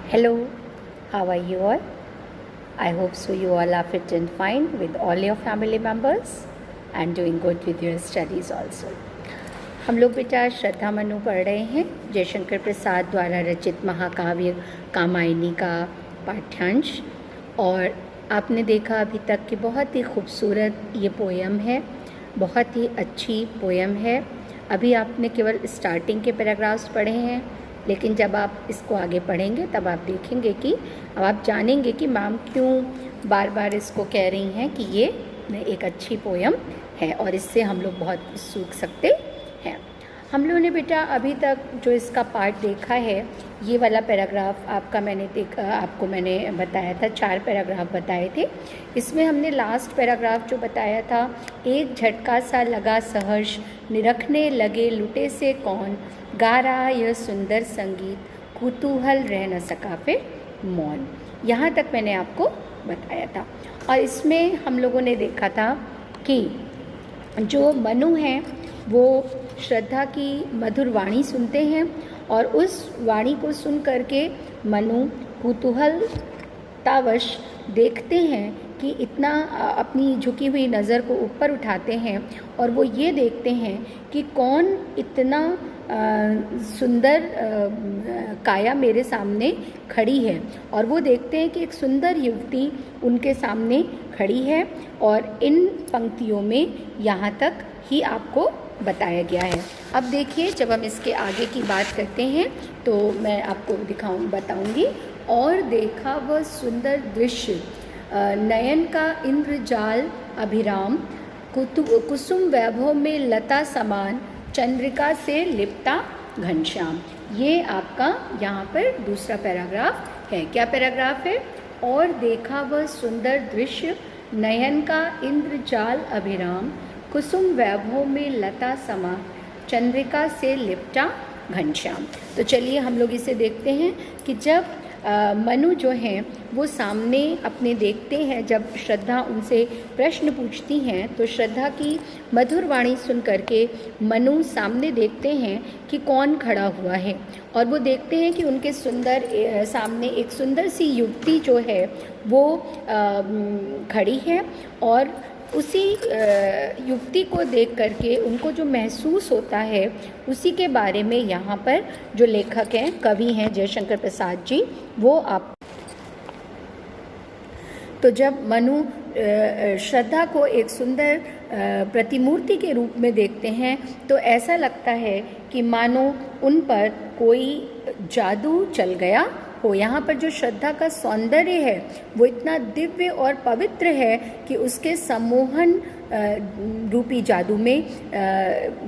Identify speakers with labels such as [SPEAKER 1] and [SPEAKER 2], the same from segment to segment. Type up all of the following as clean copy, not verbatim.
[SPEAKER 1] Hello, how are you all? I hope so you all are fit and fine with all your family members and doing good with your studies also. हम लोग बेटा श्रद्धा मनु पढ़ रहे हैं जयशंकर प्रसाद द्वारा रचित महाकाव्य कामायनी का पाठ्यांश। और आपने देखा अभी तक कि बहुत ही खूबसूरत ये पोयम है, बहुत ही अच्छी पोयम है। अभी आपने केवल स्टार्टिंग के पैराग्राफ्स पढ़े हैं, लेकिन जब आप इसको आगे पढ़ेंगे तब आप देखेंगे कि अब आप जानेंगे कि मैम क्यों बार बार इसको कह रही हैं कि ये एक अच्छी पोयम है और इससे हम लोग बहुत सीख सकते हैं। हम लोगों ने बेटा अभी तक जो इसका पार्ट देखा है, ये वाला पैराग्राफ आपको मैंने बताया था, 4 पैराग्राफ बताए थे। इसमें हमने लास्ट पैराग्राफ जो बताया था, एक झटका सा लगा सहर्ष, निरखने लगे लुटे से कौन, गा रहा यह सुंदर संगीत, कुतूहल रह न सका फिर मौन। यहाँ तक मैंने आपको बताया था। और इसमें हम लोगों ने देखा था कि जो मनु हैं वो श्रद्धा की मधुर वाणी सुनते हैं और उस वाणी को सुन करके मनु कुतूहलतावश देखते हैं कि इतना अपनी झुकी हुई नज़र को ऊपर उठाते हैं और वो ये देखते हैं कि कौन इतना सुंदर काया मेरे सामने खड़ी है। और वो देखते हैं कि एक सुंदर युवती उनके सामने खड़ी है और इन पंक्तियों में यहाँ तक ही आपको बताया गया है। अब देखिए, जब हम इसके आगे की बात करते हैं तो मैं आपको बताऊंगी। और देखा वह सुंदर दृश्य, नयन का इंद्रजाल अभिराम, कुसुम वैभव में लता समान, चंद्रिका से लिपटा घनश्याम। ये आपका यहाँ पर दूसरा पैराग्राफ है। क्या पैराग्राफ है? और देखा वह सुंदर दृश्य, नयन का इंद्रजाल अभिराम, कुसुम वैभव में लता समा, चंद्रिका से लिपटा घनश्याम। तो चलिए हम लोग इसे देखते हैं कि जब मनु जो हैं वो सामने अपने देखते हैं, जब श्रद्धा उनसे प्रश्न पूछती हैं तो श्रद्धा की मधुर वाणी सुन करके मनु सामने देखते हैं कि कौन खड़ा हुआ है। और वो देखते हैं कि उनके सामने एक सुंदर सी युवती जो है वो खड़ी है। और उसी युवती को देख करके उनको जो महसूस होता है उसी के बारे में यहाँ पर जो लेखक हैं, कवि हैं जयशंकर प्रसाद जी, वो आप तो जब मनु श्रद्धा को एक सुंदर प्रतिमूर्ति के रूप में देखते हैं तो ऐसा लगता है कि मानो उन पर कोई जादू चल गया हो। यहाँ पर जो श्रद्धा का सौंदर्य है वो इतना दिव्य और पवित्र है कि उसके सम्मोहन रूपी जादू में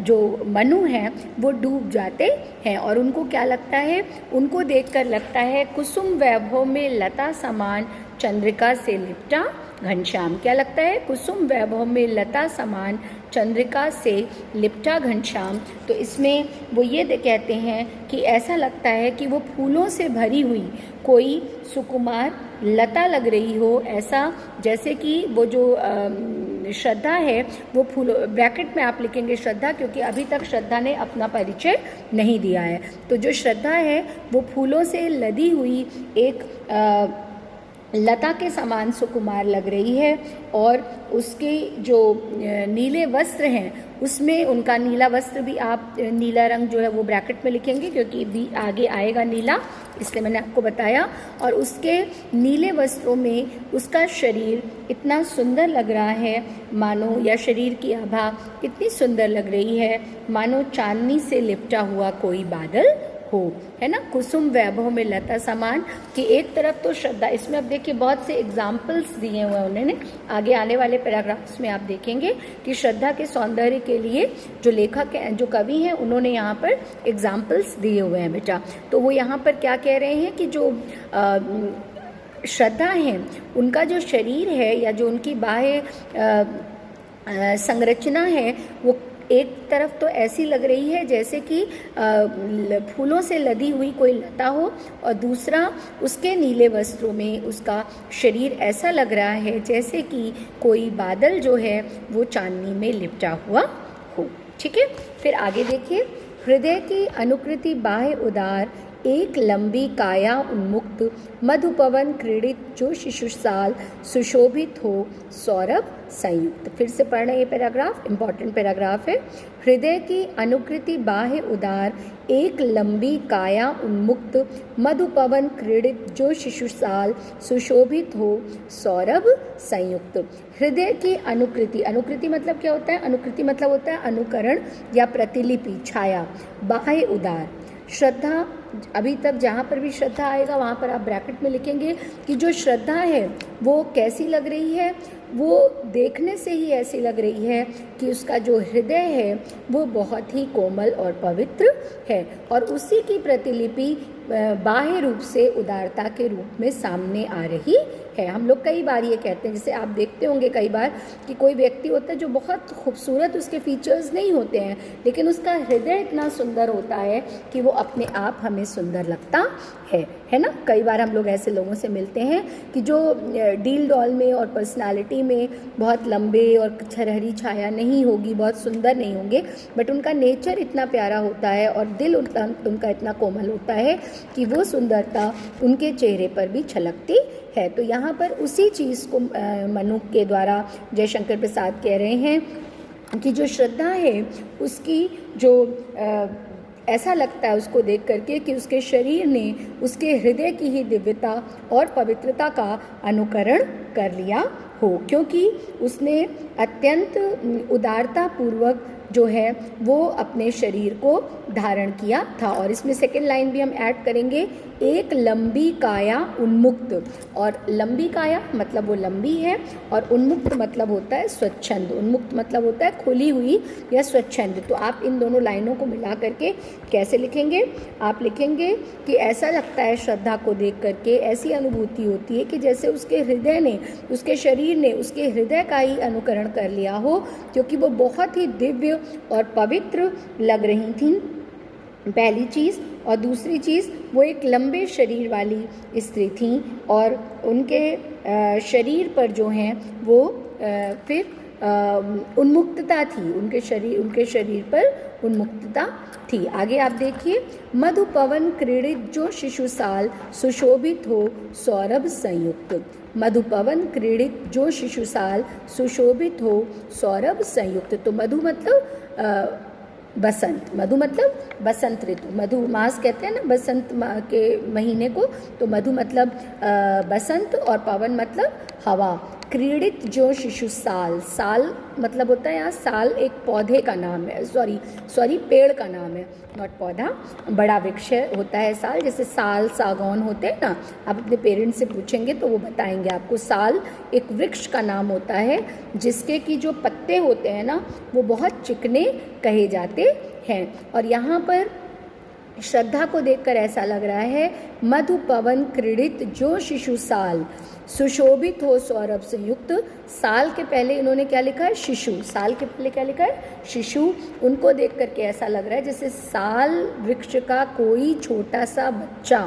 [SPEAKER 1] जो मनु हैं वो डूब जाते हैं। और उनको क्या लगता है? उनको देखकर लगता है कुसुम वैभव में लता समान, चंद्रिका से लिपटा घनश्याम। क्या लगता है? कुसुम वैभव में लता समान, चंद्रिका से लिपटा घनश्याम। तो इसमें वो ये कहते हैं कि ऐसा लगता है कि वो फूलों से भरी हुई कोई सुकुमार लता लग रही हो, ऐसा जैसे कि वो जो श्रद्धा है वो फूलों, ब्रैकेट में आप लिखेंगे श्रद्धा क्योंकि अभी तक श्रद्धा ने अपना परिचय नहीं दिया है। तो जो श्रद्धा है वो फूलों से लदी हुई एक लता के समान सुकुमार लग रही है। और उसके जो नीले वस्त्र हैं उसमें उनका नीला वस्त्र भी आप नीला रंग जो है वो ब्रैकेट में लिखेंगे क्योंकि भी आगे आएगा नीला, इसलिए मैंने आपको बताया। और उसके नीले वस्त्रों में उसका शरीर इतना सुंदर लग रहा है मानो, या शरीर की आभा कितनी सुंदर लग रही है मानो चांदनी से लिपटा हुआ कोई बादल हो, है ना। कुसुम वैभव में लता समान कि एक तरफ तो श्रद्धा, इसमें अब देखिए बहुत से एग्जाम्पल्स दिए हुए हैं उन्होंने, आगे आने वाले पैराग्राफ्स में आप देखेंगे कि श्रद्धा के सौंदर्य के लिए जो लेखक हैं, जो कवि हैं, उन्होंने यहाँ पर एग्जाम्पल्स दिए हुए हैं बेटा। तो वो यहाँ पर क्या कह रहे हैं कि जो श्रद्धा हैं उनका जो शरीर है या जो उनकी बाह्य संरचना है वो एक तरफ तो ऐसी लग रही है जैसे कि फूलों से लदी हुई कोई लता हो, और दूसरा उसके नीले वस्त्रों में उसका शरीर ऐसा लग रहा है जैसे कि कोई बादल जो है वो चांदनी में लिपटा हुआ हो। ठीक है, फिर आगे देखिए। हृदय की अनुकृति बाह्य उदार, एक लंबी काया उन्मुक्त मधुपवन क्रीड़ित जो शिशु साल सुशोभित हो सौरभ संयुक्त। फिर से पढ़ना ये पैराग्राफ, इंपॉर्टेंट पैराग्राफ है। हृदय की अनुकृति बाह्य उदार एक लंबी काया उन्मुक्त मधुपवन क्रीड़ित जो शिशु साल सुशोभित हो सौरभ संयुक्त। हृदय की अनुकृति, अनुकृति मतलब क्या होता है? अनुकृति मतलब होता है अनुकरण या प्रतिलिपि, छाया। बाह्य उदार, श्रद्धा, अभी तक जहाँ पर भी श्रद्धा आएगा वहाँ पर आप ब्रैकेट में लिखेंगे कि जो श्रद्धा है वो कैसी लग रही है, वो देखने से ही ऐसी लग रही है कि उसका जो हृदय है वो बहुत ही कोमल और पवित्र है, और उसी की प्रतिलिपि बाह्य रूप से उदारता के रूप में सामने आ रही है। हम लोग कई बार ये कहते हैं, जैसे आप देखते होंगे कई बार कि कोई व्यक्ति होता है जो बहुत खूबसूरत, उसके फीचर्स नहीं होते हैं लेकिन उसका हृदय इतना सुंदर होता है कि वो अपने आप हमें सुंदर लगता है ना। कई बार हम लोग ऐसे लोगों से मिलते हैं कि जो डील डॉल में और पर्सनालिटी में बहुत लंबे और छरहरी छाया नहीं होगी, बहुत सुंदर नहीं होंगे, बट उनका नेचर इतना प्यारा होता है और दिल उनका इतना कोमल होता है कि वो सुंदरता उनके चेहरे पर भी छलकती है। तो यहाँ पर उसी चीज़ को मनु के द्वारा जयशंकर प्रसाद कह रहे हैं कि जो श्रद्धा है उसकी जो ऐसा लगता है उसको देख करके कि उसके शरीर ने उसके हृदय की ही दिव्यता और पवित्रता का अनुकरण कर लिया हो, क्योंकि उसने अत्यंत उदारता पूर्वक जो है वो अपने शरीर को धारण किया था। और इसमें सेकेंड लाइन भी हम ऐड करेंगे, एक लंबी काया उन्मुक्त। और लंबी काया मतलब वो लंबी है, और उन्मुक्त मतलब होता है स्वच्छंद। उन्मुक्त मतलब होता है खुली हुई या स्वच्छंद। तो आप इन दोनों लाइनों को मिला करके कैसे लिखेंगे? आप लिखेंगे कि ऐसा लगता है श्रद्धा को देख करके, ऐसी अनुभूति होती है कि जैसे उसके हृदय ने, उसके शरीर ने उसके हृदय का ही अनुकरण कर लिया हो, क्योंकि वो बहुत ही दिव्य और पवित्र लग रही थीं, पहली चीज़। और दूसरी चीज़, वो एक लंबे शरीर वाली स्त्री थीं और उनके शरीर पर जो हैं वो फिर उन्मुक्तता थी, उनके शरीर पर उन्मुक्तता थी। आगे आप देखिए, मधुपवन क्रीड़ित जो शिशु साल सुशोभित हो सौरभ संयुक्त। मधुपवन क्रीड़ित जो शिशु साल सुशोभित हो सौरभ संयुक्त। तो मधु मतलब बसंत, मधु मतलब बसंत ऋतु, मधु मास कहते हैं ना बसंत के महीने को, तो मधु मतलब बसंत और पवन मतलब हवा। क्रीड़ित जो शिशु साल, साल मतलब होता है यहाँ साल एक पौधे का नाम है, सॉरी पेड़ का नाम है, नॉट पौधा, बड़ा वृक्ष होता है साल, जैसे साल सागौन होते हैं ना। आप अपने पेरेंट्स से पूछेंगे तो वो बताएंगे आपको, साल एक वृक्ष का नाम होता है जिसके कि जो पत्ते होते हैं ना वो बहुत चिकने कहे जाते हैं। और यहाँ पर श्रद्धा को देखकर ऐसा लग रहा है, मधुपवन क्रीड़ित जो शिशु साल सुशोभित हो सौरभ संयुक्त। साल के पहले इन्होंने क्या लिखा है? शिशु। साल के पहले क्या लिखा है? शिशु। उनको देख करके ऐसा लग रहा है जैसे साल वृक्ष का कोई छोटा सा बच्चा,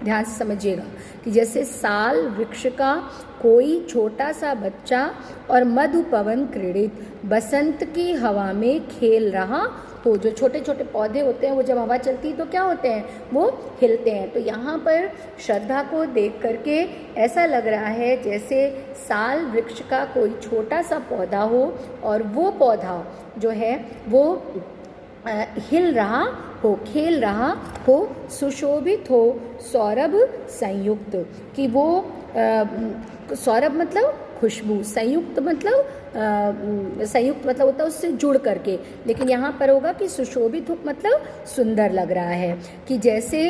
[SPEAKER 1] ध्यान से समझिएगा कि जैसे साल वृक्ष का कोई छोटा सा बच्चा और मधुपवन क्रीड़ित बसंत की हवा में खेल रहा हो। जो छोटे छोटे पौधे होते हैं वो जब हवा चलती है तो क्या होते हैं? वो हिलते हैं। तो यहाँ पर श्रद्धा को देख करके ऐसा लग रहा है जैसे साल वृक्ष का कोई छोटा सा पौधा हो और वो पौधा जो है वो हिल रहा हो, खेल रहा हो, सुशोभित हो सौरभ संयुक्त। कि वो सौरभ मतलब खुशबू, संयुक्त मतलब होता है उससे जुड़ करके, लेकिन यहाँ पर होगा कि सुशोभित मतलब सुंदर लग रहा है। कि जैसे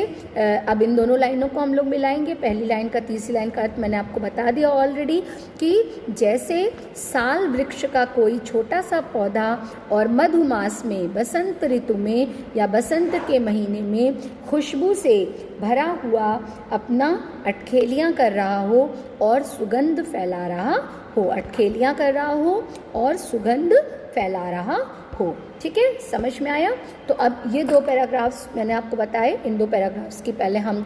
[SPEAKER 1] अब इन दोनों लाइनों को हम लोग मिलाएंगे, पहली लाइन का तीसरी लाइन का अर्थ मैंने आपको बता दिया ऑलरेडी, कि जैसे साल वृक्ष का कोई छोटा सा पौधा और मधुमास में, बसंत ऋतु में या बसंत के महीने में खुशबू से भरा हुआ अपना अटखेलियाँ कर रहा हो और सुगंध फैला रहा हो, अटखेलियाँ कर रहा हो और सुगंध फैला रहा हो। ठीक है, समझ में आया? तो अब ये दो पैराग्राफ्स मैंने आपको बताए, इन दो पैराग्राफ्स की पहले हम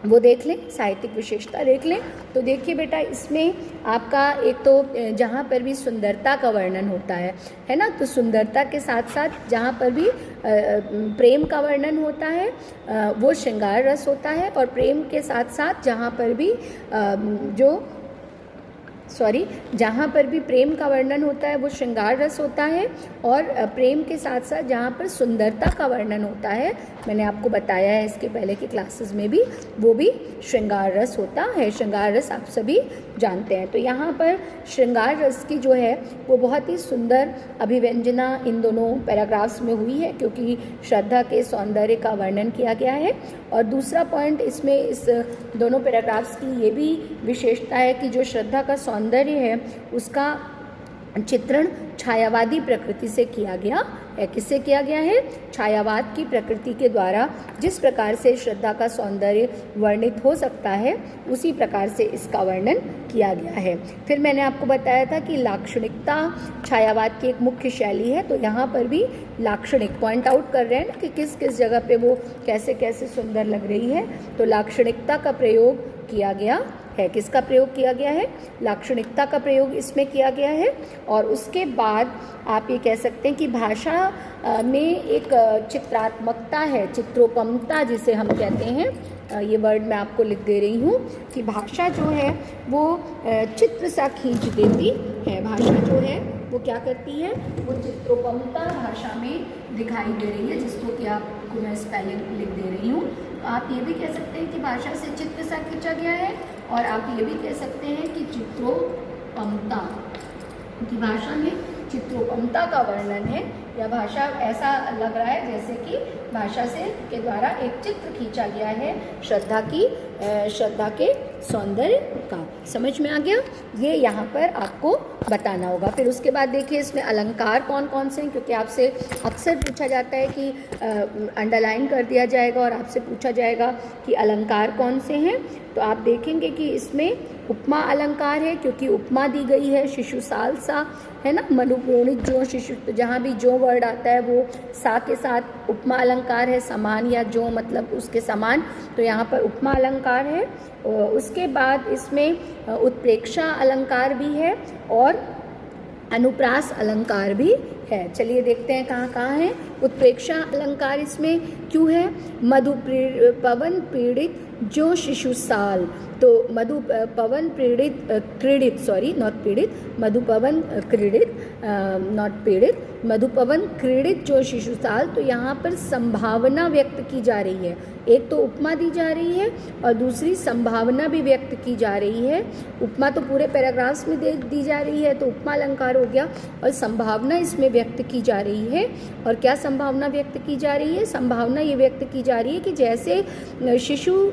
[SPEAKER 1] वो देख लें, साहित्यिक विशेषता देख लें। तो देखिए बेटा, इसमें आपका एक तो जहाँ पर भी सुंदरता का वर्णन होता है ना, तो सुंदरता के साथ साथ जहाँ पर भी प्रेम का वर्णन होता है वो श्रृंगार रस होता है, और प्रेम के साथ साथ जहाँ पर भी जहाँ पर भी प्रेम का वर्णन होता है वो श्रृंगार रस होता है, और प्रेम के साथ साथ जहाँ पर सुंदरता का वर्णन होता है, मैंने आपको बताया है इसके पहले की क्लासेस में भी, वो भी श्रृंगार रस होता है। श्रृंगार रस आप सभी जानते हैं। तो यहाँ पर श्रृंगार रस की जो है वो बहुत ही सुंदर अभिव्यंजना इन दोनों पैराग्राफ्स में हुई है, क्योंकि श्रद्धा के सौंदर्य का वर्णन किया गया है। और दूसरा पॉइंट इसमें इस दोनों पैराग्राफ्स की ये भी विशेषता है कि जो श्रद्धा का सौंदर्य है उसका चित्रण छायावादी प्रकृति से किया गया है। किससे किया गया है? छायावाद की प्रकृति के द्वारा जिस प्रकार से श्रद्धा का सौंदर्य वर्णित हो सकता है उसी प्रकार से इसका वर्णन किया गया है। फिर मैंने आपको बताया था कि लाक्षणिकता छायावाद की एक मुख्य शैली है, तो यहाँ पर भी लाक्षणिक पॉइंट आउट कर रहे हैं ना कि किस किस जगह पे वो कैसे कैसे सुंदर लग रही है। तो लाक्षणिकता का प्रयोग किया गया है। किसका प्रयोग किया गया है? लाक्षणिकता का प्रयोग इसमें किया गया है। और उसके बाद आप ये कह सकते हैं कि भाषा में एक चित्रात्मकता है, चित्रोपमता जिसे हम कहते हैं। ये वर्ड मैं आपको लिख दे रही हूँ कि भाषा जो है वो चित्र सा खींच देती है। भाषा जो है वो क्या करती है? वो चित्रोपमता भाषा में दिखाई दे रही है, जिसको कि आपको मैं स्पेलिंग लिख दे रही हूँ। आप ये भी कह सकते हैं कि भाषा से चित्र सा खींचा गया है, और आप ये भी कह सकते हैं कि चित्रोपमता, कि भाषा में चित्रोपमता का वर्णन है, या भाषा ऐसा लग रहा है जैसे कि भाषा से के द्वारा एक चित्र खींचा गया है श्रद्धा के सौंदर्य का। समझ में आ गया? ये यहाँ पर आपको बताना होगा। फिर उसके बाद देखिए इसमें अलंकार कौन कौन से हैं, क्योंकि आपसे अक्सर पूछा जाता है कि अंडरलाइन कर दिया जाएगा और आपसे पूछा जाएगा कि अलंकार कौन से हैं। तो आप देखेंगे कि इसमें उपमा अलंकार है, क्योंकि उपमा दी गई है शिशुसाल सा, है ना, मनुप्रोणित जो शिशु, तो जहाँ भी जो वर्ड आता है वो सा के साथ उपमा अलंकार है, समान या जो मतलब उसके समान, तो यहाँ पर उपमा अलंकार है। उसके बाद इसमें उत्प्रेक्षा अलंकार भी है और अनुप्रास अलंकार भी है। चलिए देखते हैं कहाँ कहाँ है। उत्प्रेक्षा अलंकार इसमें क्यों है? मधु पवन पीड़ित जो शिशुसाल, तो मधु पवन पीड़ित क्रीडित, सॉरी नॉट पीड़ित, मधुपवन क्रीडित नॉट पीड़ित, मधुपवन क्रीडित जो शिशुसाल। तो यहाँ पर संभावना व्यक्त की जा रही है। एक तो उपमा दी जा रही है और दूसरी संभावना भी व्यक्त की जा रही है। उपमा तो पूरे पैराग्राफ्स में दी जा रही है, तो उपमा अलंकार हो गया, और संभावना इसमें व्यक्त की जा रही है। और क्या संभावना व्यक्त की जा रही है? संभावना ये व्यक्त की जा रही है कि जैसे शिशु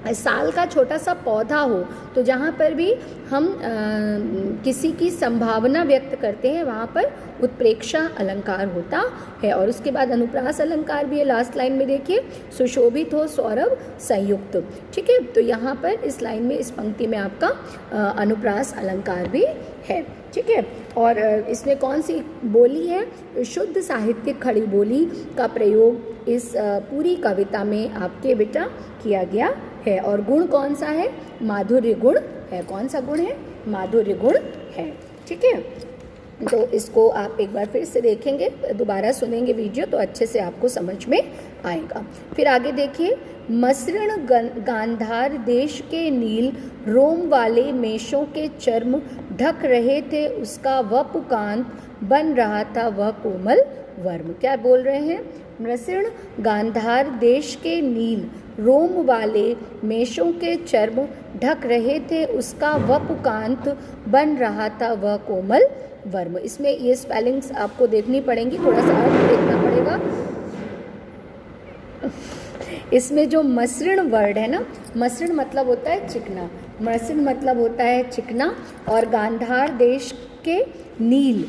[SPEAKER 1] साल का छोटा सा पौधा हो, तो जहाँ पर भी हम किसी की संभावना व्यक्त करते हैं वहाँ पर उत्प्रेक्षा अलंकार होता है। और उसके बाद अनुप्रास अलंकार भी है, लास्ट लाइन में देखिए, सुशोभित हो सौरभ संयुक्त। ठीक है, तो यहाँ पर इस लाइन में, इस पंक्ति में आपका अनुप्रास अलंकार भी है। ठीक है, और इसमें कौन सी बोली है? शुद्ध साहित्यिक खड़ी बोली का प्रयोग इस पूरी कविता में आपके बेटा किया गया है। और गुण कौन सा है? माधुर्य गुण है। कौन सा गुण है? माधुर्य गुण है। ठीक है, तो इसको आप एक बार फिर से देखेंगे, दोबारा सुनेंगे वीडियो तो अच्छे से आपको समझ में आएगा। फिर आगे देखिए, मसृण गांधार देश के नील रोम वाले मेषों के चर्म ढक रहे थे उसका वपुकांत बन रहा था वह कोमल वर्म। क्या बोल रहे हैं? मसृण गांधार देश के नील रोम वाले मेषों के चर्म ढक रहे थे उसका वपुकांत बन रहा था वह कोमल वर्म। इसमें ये स्पेलिंग्स आपको देखनी पड़ेंगी, थोड़ा सा और देखना पड़ेगा। इसमें जो मसृण वर्ड है ना, मसृण मतलब होता है चिकना, मसृण मतलब होता है चिकना, और गांधार देश के नील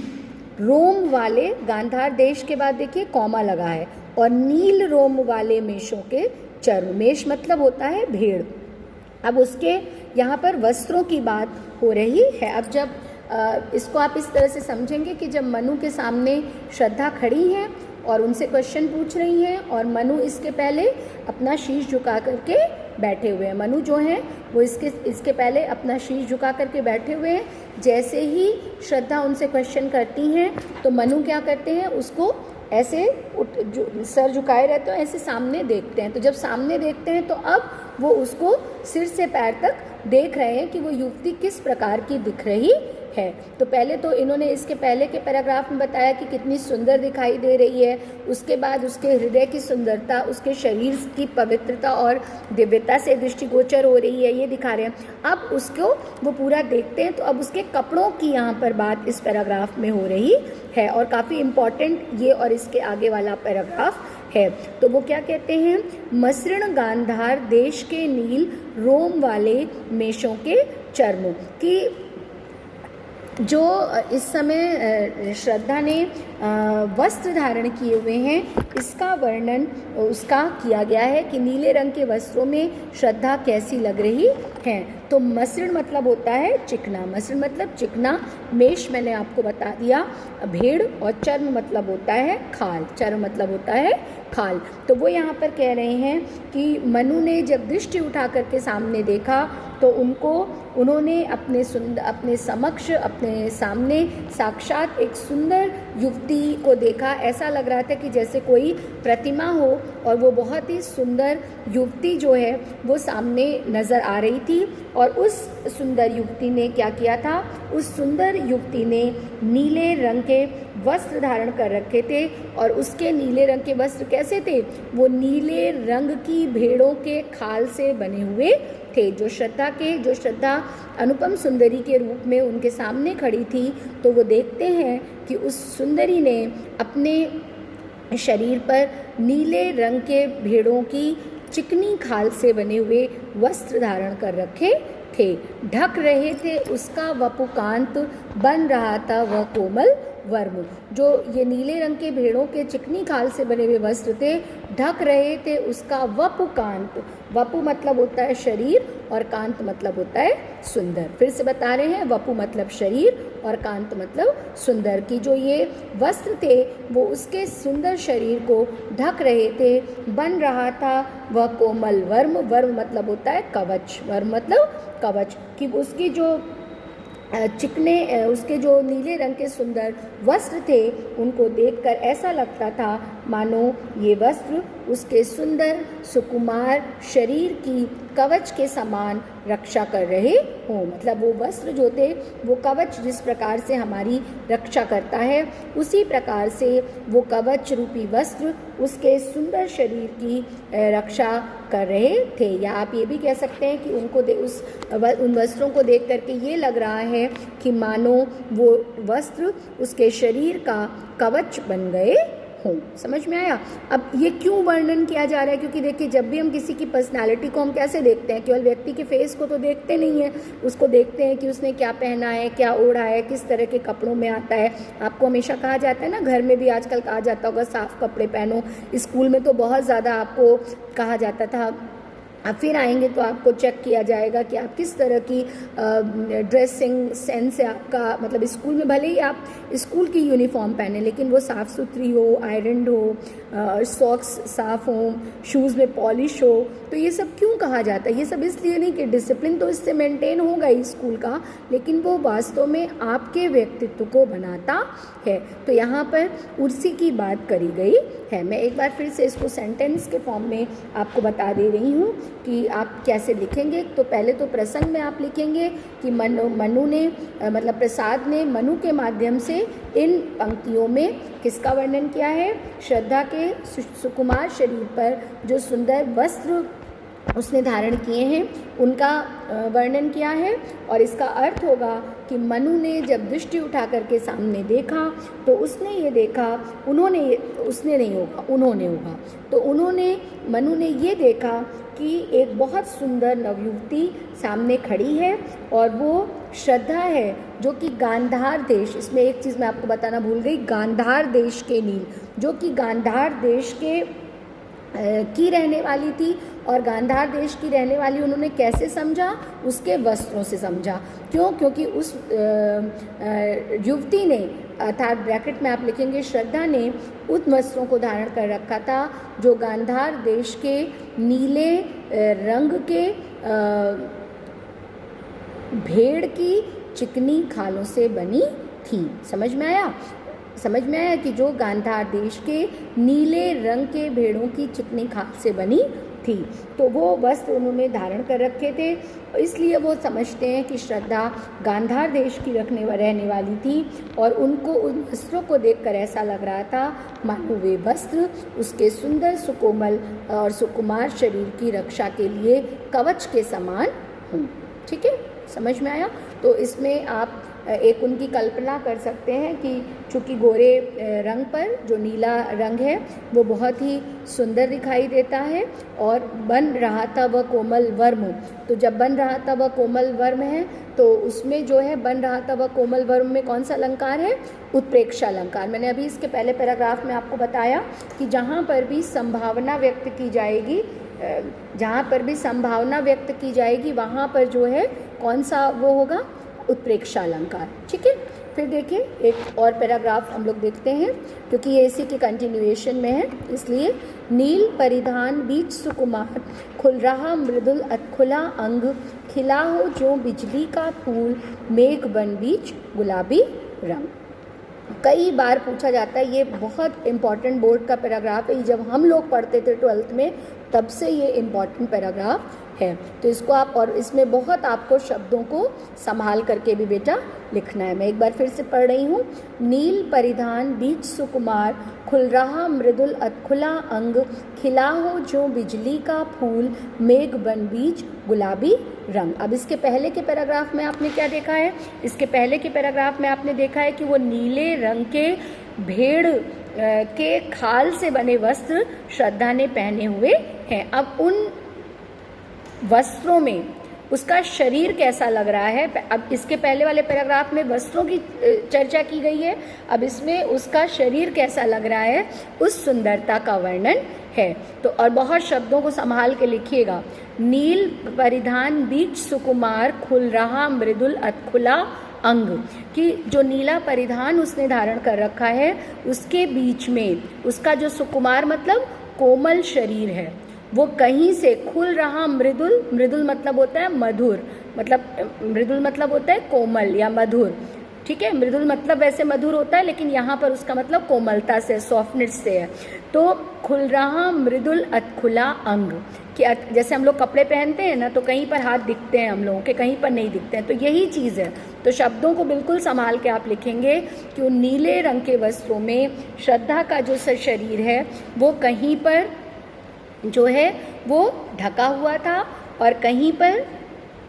[SPEAKER 1] रोम वाले, गांधार देश के बाद देखिए कॉमा लगा है, और नील रोम वाले मेषों के चर्म, मेष मतलब होता है भेड़। अब उसके यहाँ पर वस्त्रों की बात हो रही है। अब जब इसको आप इस तरह से समझेंगे कि जब मनु के सामने श्रद्धा खड़ी है और उनसे क्वेश्चन पूछ रही हैं, और मनु इसके पहले अपना शीश झुका करके बैठे हुए हैं। मनु जो हैं वो इसके पहले अपना शीश झुका करके बैठे हुए हैं। जैसे ही श्रद्धा उनसे क्वेश्चन करती हैं तो मनु क्या करते हैं, उसको ऐसे सर झुकाए रहते हैं, ऐसे सामने देखते हैं। तो जब सामने देखते हैं तो अब वो उसको सिर से पैर तक देख रहे हैं कि वो युवती किस प्रकार की दिख रही है। तो पहले तो इन्होंने इसके पहले के पैराग्राफ में बताया कि कितनी सुंदर दिखाई दे रही है, उसके बाद उसके हृदय की सुंदरता, उसके शरीर की पवित्रता और दिव्यता से दृष्टिगोचर हो रही है, ये दिखा रहे हैं। अब उसको वो पूरा देखते हैं तो अब उसके कपड़ों की यहाँ पर बात इस पैराग्राफ में हो रही है, और काफ़ी इम्पॉर्टेंट ये और इसके आगे वाला पैराग्राफ है। तो वो क्या कहते हैं, मसृण गांधार देश के नील रोम वाले मेषों के चर्मों की, जो इस समय श्रद्धा ने वस्त्र धारण किए हुए हैं, इसका वर्णन उसका किया गया है कि नीले रंग के वस्त्रों में श्रद्धा कैसी लग रही है। तो मसृण मतलब होता है चिकना, मसृण मतलब चिकना, मेष मैंने आपको बता दिया भेड़, और चर्म मतलब होता है खाल, चर्म मतलब होता है खाल। तो वो यहाँ पर कह रहे हैं कि मनु ने जब दृष्टि उठा करके सामने देखा तो उन्होंने अपने समक्ष, अपने सामने साक्षात एक सुंदर युवती को देखा। ऐसा लग रहा था कि जैसे कोई प्रतिमा हो, और वो बहुत ही सुंदर युवती जो है वो सामने नज़र आ रही थी। और उस सुंदर युवती ने क्या किया था, उस सुंदर युवती ने नीले रंग के वस्त्र धारण कर रखे थे, और उसके नीले रंग के वस्त्र कैसे थे, वो नीले रंग की भेड़ों के खाल से बने हुए थे। जो श्रद्धा अनुपम सुंदरी के रूप में उनके सामने खड़ी थी, तो वो देखते हैं कि उस सुंदरी ने अपने शरीर पर नीले रंग के भेड़ों की चिकनी खाल से बने हुए वस्त्र धारण कर रखे थे। ढक रहे थे उसका वपुकांत, बन रहा था वह कोमल वर्म। जो ये नीले रंग के भेड़ों के चिकनी खाल से बने हुए वस्त्र थे, ढक रहे थे उसका वपुकांत। वपु मतलब होता है शरीर, और कांत मतलब होता है सुंदर। फिर से बता रहे हैं, वपु मतलब शरीर और कांत मतलब सुंदर। की जो ये वस्त्र थे वो उसके सुंदर शरीर को ढक रहे थे। बन रहा था वह कोमल वर्म, वर्म मतलब होता है कवच, वर्म मतलब कवच। कि उसकी जो चिकने, उसके जो नीले रंग के सुंदर वस्त्र थे, उनको देखकर ऐसा लगता था मानो ये वस्त्र उसके सुंदर सुकुमार शरीर की कवच के समान रक्षा कर रहे हों। मतलब वो वस्त्र जो थे वो कवच जिस प्रकार से हमारी रक्षा करता है, उसी प्रकार से वो कवच रूपी वस्त्र उसके सुंदर शरीर की रक्षा कर रहे थे। या आप ये भी कह सकते हैं कि उन वस्त्रों को देख करके ये लग रहा है कि मानो वो वस्त्र उसके शरीर का कवच बन गए हों। समझ में आया? अब ये क्यों वर्णन किया जा रहा है? क्योंकि देखिए, जब भी हम किसी की पर्सनालिटी को हम कैसे देखते हैं, केवल व्यक्ति के फेस को तो देखते नहीं है, उसको देखते हैं कि उसने क्या पहना है, क्या ओढ़ा है, किस तरह के कपड़ों में आता है। आपको हमेशा कहा जाता है ना, घर में भी आजकल कहा जाता होगा साफ कपड़े पहनो। स्कूल में तो बहुत ज़्यादा आपको कहा जाता था, आप फिर आएंगे तो आपको चेक किया जाएगा कि आप किस तरह की ड्रेसिंग सेंस है आपका। मतलब स्कूल में भले ही आप स्कूल की यूनिफॉर्म पहने, लेकिन वो साफ़ सुथरी हो, आयरन्ड हो, सॉक्स साफ़ हो, शूज़ में पॉलिश हो। तो ये सब क्यों कहा जाता है? ये सब इसलिए नहीं कि डिसिप्लिन तो इससे मेंटेन होगा ही स्कूल का, लेकिन वो वास्तव में आपके व्यक्तित्व को बनाता है। तो यहाँ पर उसी की बात करी गई है। मैं एक बार फिर से इसको सेंटेंस के फॉर्म में आपको बता दे रही हूँ कि आप कैसे लिखेंगे। तो पहले तो प्रसंग में आप लिखेंगे कि मनु ने मतलब प्रसाद ने मनु के माध्यम से इन पंक्तियों में किसका वर्णन किया है? श्रद्धा के सुकुमार शरीर पर जो सुंदर वस्त्र उसने धारण किए हैं उनका वर्णन किया है। और इसका अर्थ होगा कि मनु ने जब दृष्टि उठा करके सामने देखा तो उसने ये देखा, मनु ने ये देखा कि एक बहुत सुंदर नवयुवती सामने खड़ी है, और वो श्रद्धा है जो कि गांधार देश, इसमें एक चीज़ मैं आपको बताना भूल गई, गांधार देश के नील, जो कि गांधार देश की रहने वाली थी और गांधार देश की रहने वाली उन्होंने कैसे समझा? उसके वस्त्रों से समझा। क्यों? क्योंकि उस युवती ने, अर्थात ब्रैकेट में आप लिखेंगे श्रद्धा ने, उन वस्त्रों को धारण कर रखा था जो गांधार देश के नीले रंग के भेड़ की चिकनी खालों से बनी थी। समझ में आया? समझ में आया कि जो गांधार देश के नीले रंग के भेड़ों की चिकनी खाल से बनी थी, तो वो वस्त्र उन्होंने धारण कर रखे थे। इसलिए वो समझते हैं कि श्रद्धा गांधार देश की रहने वाली थी और उनको उन वस्त्रों को देखकर ऐसा लग रहा था मानो वे वस्त्र उसके सुंदर सुकोमल और सुकुमार शरीर की रक्षा के लिए कवच के समान हों। ठीक है, समझ में आया? तो इसमें आप एक उनकी कल्पना कर सकते हैं कि चूँकि गोरे रंग पर जो नीला रंग है वो बहुत ही सुंदर दिखाई देता है और बन रहा था वह कोमल वर्म। तो जब बन रहा था वह कोमल वर्म है तो उसमें जो है बन रहा था वह कोमल वर्म में कौन सा अलंकार है? उत्प्रेक्षा अलंकार। मैंने अभी इसके पहले पैराग्राफ में आपको बताया कि जहाँ पर भी संभावना व्यक्त की जाएगी, जहाँ पर भी संभावना व्यक्त की जाएगी वहाँ पर जो है कौन सा वो होगा? उत्प्रेक्षा अलंकार। ठीक है, फिर देखिए एक और पैराग्राफ हम लोग देखते हैं क्योंकि ये इसी के कंटिन्यूएशन में है, इसलिए नील परिधान बीच सुकुमार, खुल रहा मृदुल खुला अंग, खिला हो जो बिजली का फूल, मेघ बन बीच गुलाबी रंग। कई बार पूछा जाता है, ये बहुत इम्पॉर्टेंट बोर्ड का पैराग्राफ है। जब हम लोग पढ़ते थे 12th में तब से ये इम्पॉर्टेंट पैराग्राफ है, तो इसको आप, और इसमें बहुत आपको शब्दों को संभाल करके भी बेटा लिखना है। मैं एक बार फिर से पढ़ रही हूँ। नील परिधान बीच सुकुमार, खुल रहा मृदुल खुला अंग, खिला हो जो बिजली का फूल, मेघ बन बीच गुलाबी रंग। अब इसके पहले के पैराग्राफ में आपने क्या देखा है? इसके पहले के पैराग्राफ में आपने देखा है कि वो नीले रंग के भेड़ के खाल से बने वस्त्र श्रद्धा ने पहने हुए हैं। अब उन वस्त्रों में उसका शरीर कैसा लग रहा है? अब इसके पहले वाले पैराग्राफ में वस्त्रों की चर्चा की गई है, अब इसमें उसका शरीर कैसा लग रहा है उस सुंदरता का वर्णन है। तो और बहुत शब्दों को संभाल के लिखिएगा। नील परिधान बीच सुकुमार, खुल रहा मृदुल खुला अंग, कि जो नीला परिधान उसने धारण कर रखा है उसके बीच में उसका जो सुकुमार मतलब कोमल शरीर है, वो कहीं से खुल रहा मृदुल, मृदुल मतलब होता है मधुर, मतलब मृदुल मतलब होता है कोमल या मधुर। ठीक है, मृदुल मतलब वैसे मधुर होता है लेकिन यहाँ पर उसका मतलब कोमलता से, सॉफ्टनेस से है। तो खुल रहा मृदुल खुला अंग, कि जैसे हम लोग कपड़े पहनते हैं ना तो कहीं पर हाथ दिखते हैं हम लोगों के, कहीं पर नहीं दिखते हैं, तो यही चीज़ है। तो शब्दों को बिल्कुल संभाल के आप लिखेंगे कि उन नीले रंग के वस्त्रों में श्रद्धा का जो शरीर है वो कहीं पर जो है वो ढका हुआ था और कहीं पर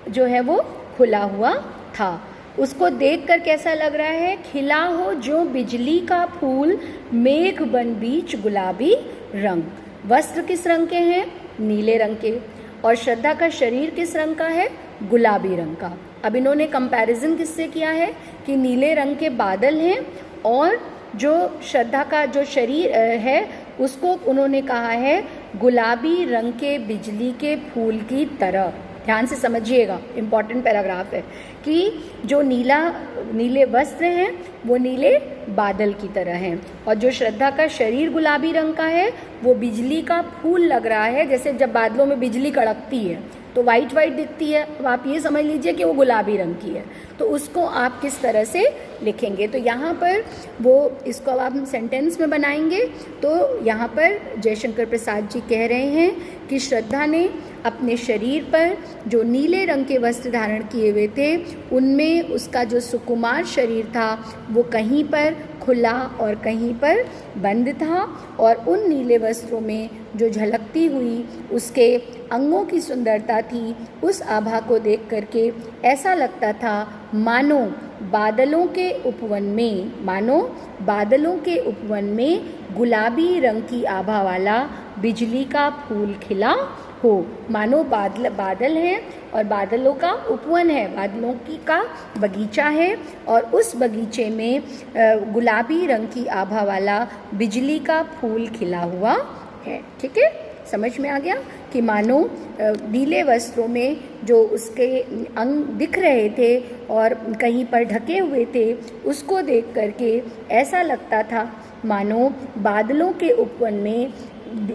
[SPEAKER 1] जो है वो खुला हुआ था। उसको देखकर कैसा लग रहा है? खिला हो जो बिजली का फूल, मेघ बन बीच गुलाबी रंग। वस्त्र किस रंग के हैं? नीले रंग के। और श्रद्धा का शरीर किस रंग का है? गुलाबी रंग का। अब इन्होंने कंपैरिजन किससे किया है कि नीले रंग के बादल हैं और जो श्रद्धा का जो शरीर है उसको उन्होंने कहा है गुलाबी रंग के बिजली के फूल की तरह। ध्यान से समझिएगा, इम्पॉर्टेंट पैराग्राफ है कि जो नीले वस्त्र हैं वो नीले बादल की तरह हैं और जो श्रद्धा का शरीर गुलाबी रंग का है वो बिजली का फूल लग रहा है। जैसे जब बादलों में बिजली कड़कती है तो वाइट वाइट दिखती है, अब आप ये समझ लीजिए कि वो गुलाबी रंग की है। तो उसको आप किस तरह से लिखेंगे? तो यहाँ पर वो इसको अब आप सेंटेंस में बनाएंगे। तो यहाँ पर जयशंकर प्रसाद जी कह रहे हैं कि श्रद्धा ने अपने शरीर पर जो नीले रंग के वस्त्र धारण किए हुए थे उनमें उसका जो सुकुमार शरीर था वो कहीं पर खुला और कहीं पर बंद था, और उन नीले वस्त्रों में जो झलकती हुई उसके अंगों की सुंदरता थी, उस आभा को देख करके ऐसा लगता था मानो बादलों के उपवन में गुलाबी रंग की आभा वाला बिजली का फूल खिला हो। मानो बादल हैं और बादलों का उपवन है, बादलों का बगीचा है और उस बगीचे में गुलाबी रंग की आभा वाला बिजली का फूल खिला हुआ है। ठीक है, समझ में आ गया? कि मानो नीले वस्त्रों में जो उसके अंग दिख रहे थे और कहीं पर ढके हुए थे, उसको देख करके ऐसा लगता था मानो बादलों के उपवन में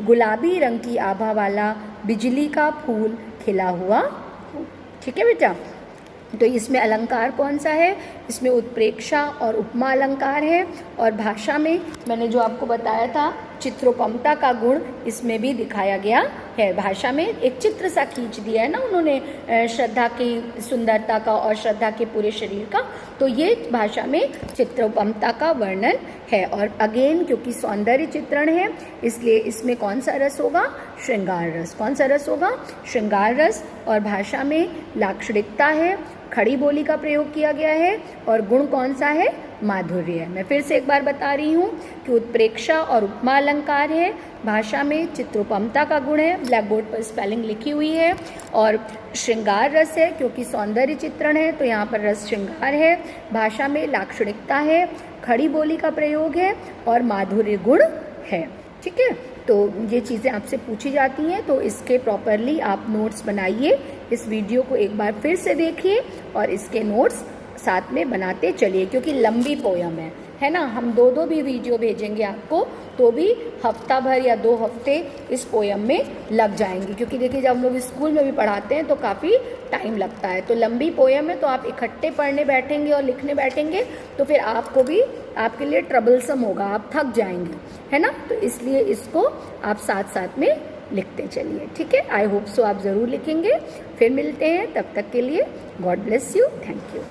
[SPEAKER 1] गुलाबी रंग की आभा वाला बिजली का फूल खिला हुआ। ठीक है बेटा, तो इसमें अलंकार कौन सा है? इसमें उत्प्रेक्षा और उपमा अलंकार है। और भाषा में मैंने जो आपको बताया था चित्रोपमता का गुण इसमें भी दिखाया गया है। भाषा में एक चित्र सा खींच दिया है ना उन्होंने श्रद्धा की सुंदरता का और श्रद्धा के पूरे शरीर का, तो ये भाषा में चित्रोपमता का वर्णन है। और अगेन क्योंकि सौंदर्य चित्रण है इसलिए इसमें कौन सा रस होगा? श्रृंगार रस। कौन सा रस होगा? श्रृंगार रस। और भाषा में लाक्षणिकता है, खड़ी बोली का प्रयोग किया गया है, और गुण कौन सा है? माधुर्य है। मैं फिर से एक बार बता रही हूँ कि उत्प्रेक्षा और उपमा अलंकार है, भाषा में चित्रोपमता का गुण है, ब्लैक बोर्ड पर स्पेलिंग लिखी हुई है, और श्रृंगार रस है क्योंकि सौंदर्य चित्रण है तो यहाँ पर रस श्रृंगार है, भाषा में लाक्षणिकता है, खड़ी बोली का प्रयोग है और माधुर्य गुण है। ठीक है, तो ये चीज़ें आपसे पूछी जाती हैं तो इसके प्रॉपरली आप नोट्स बनाइए। इस वीडियो को एक बार फिर से देखिए और इसके नोट्स साथ में बनाते चलिए, क्योंकि लंबी पोयम है ना। हम दो भी वीडियो भेजेंगे आपको तो भी हफ्ता भर या 2 हफ्ते इस पोयम में लग जाएंगे, क्योंकि देखिए जब हम लोग स्कूल में भी पढ़ाते हैं तो काफ़ी टाइम लगता है। तो लंबी पोयम है तो आप इकट्ठे पढ़ने बैठेंगे और लिखने बैठेंगे तो फिर आपको भी आपके लिए ट्रबलसम होगा, आप थक जाएंगे, है ना। तो इसलिए इसको आप साथ साथ में लिखते चलिए। ठीक है, आई होप सो आप ज़रूर लिखेंगे। फिर मिलते हैं, तब तक के लिए God bless you, thank you.